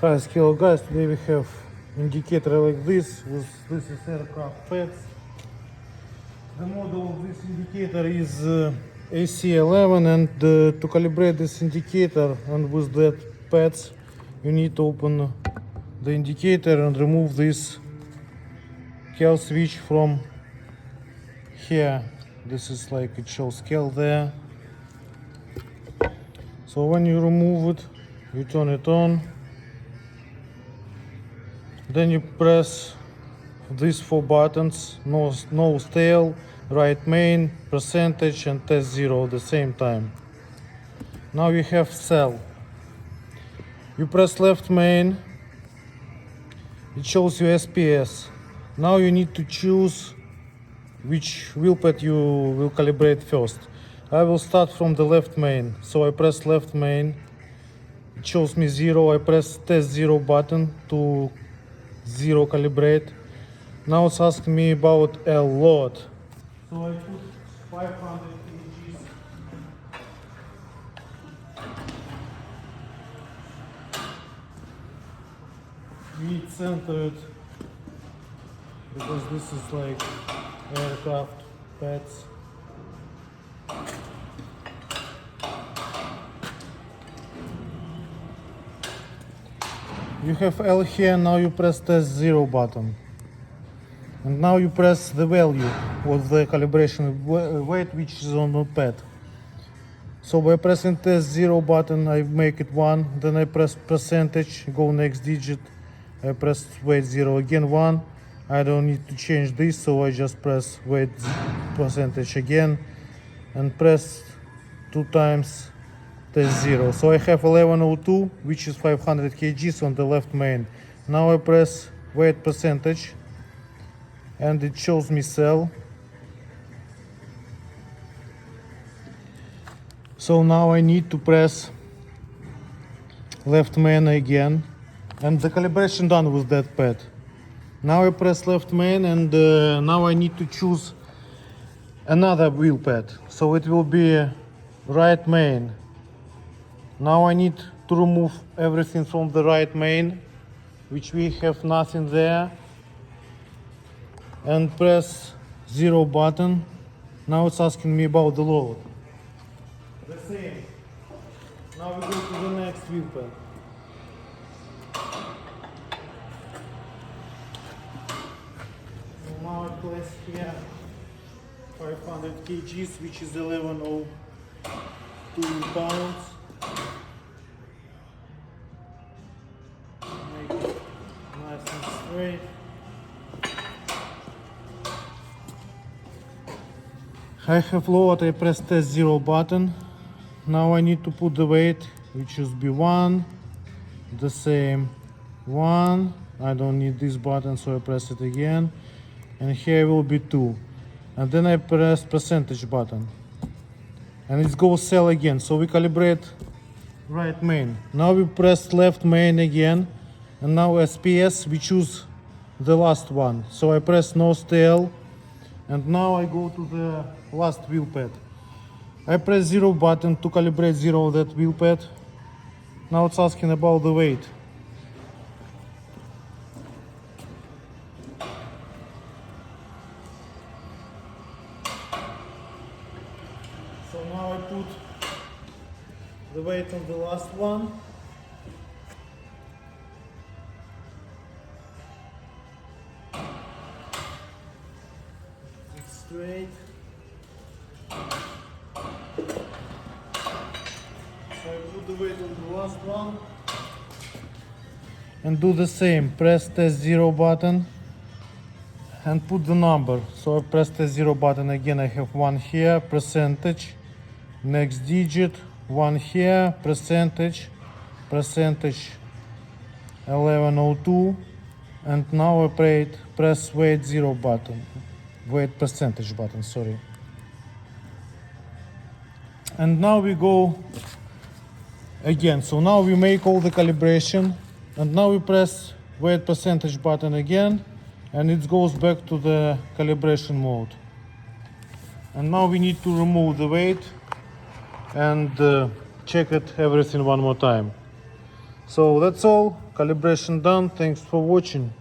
Hi scale guys, today we have indicator like this is aircraft pads. The model of this indicator is AC-11 and to calibrate this indicator and with that pads you need to open the indicator and remove this cal switch from here. This is like it shows scale there. So when you remove it, you turn it on. Then you press these four buttons, nose tail, right main, percentage and test zero at the same time. Now you have cell. You press left main, it shows you SPS. Now you need to choose which wheel pad you will calibrate first. I will start from the left main, so I press left main, it shows me zero, I press test zero button to zero calibrate. Now it's asking me about L load. So I put 500 kgs. Need centered because this is like aircraft pads. You have L here, now you press test zero button. And now you press the value of the calibration weight which is on the pad. So by pressing test zero button I make it 1, then I press percentage, go next digit, I press weight 0 again 1. I don't need to change this, so I just press weight percentage again and press 2 times test 0. So I have 1102 which is 500 kgs on the left main. Now I press weight percentage and it shows me cell. So now I need to press left main again and the calibration done with that pad. Now I press left main and now I need to choose another wheel pad. So it will be right main. Now I need to remove everything from the right main, which we have nothing there, and press zero button. Now it's asking me about the load. The same. Now we go to the next wheel pad. So now I place here 500 kgs, which is 1102 pounds. Make it nice and straight. I have lowered, I press test zero button. Now I need to put the weight, which is B1, the same 1. I don't need this button, so I press it again. And here will be 2. And then I press percentage button. And it goes cell again, so we calibrate right main. Now we press left main again. And now SPS, we choose the last one. So I press nose tail. And now I go to the last wheel pad. I press zero button to calibrate zero of that wheel pad. Now it's asking about the weight. So now I put the weight on the last one. Straight. So I put the weight on the last one and do the same. Press test zero button and put the number. So I press test zero button again. I have 1 here, percentage, next digit, 1 here, percentage 1102, and now I press weight zero button. Weight percentage button, sorry. And now we go again. So now we make all the calibration and now we press weight percentage button again and it goes back to the calibration mode. And now we need to remove the weight and check it everything one more time. So that's all. calibration done. Thanks for watching.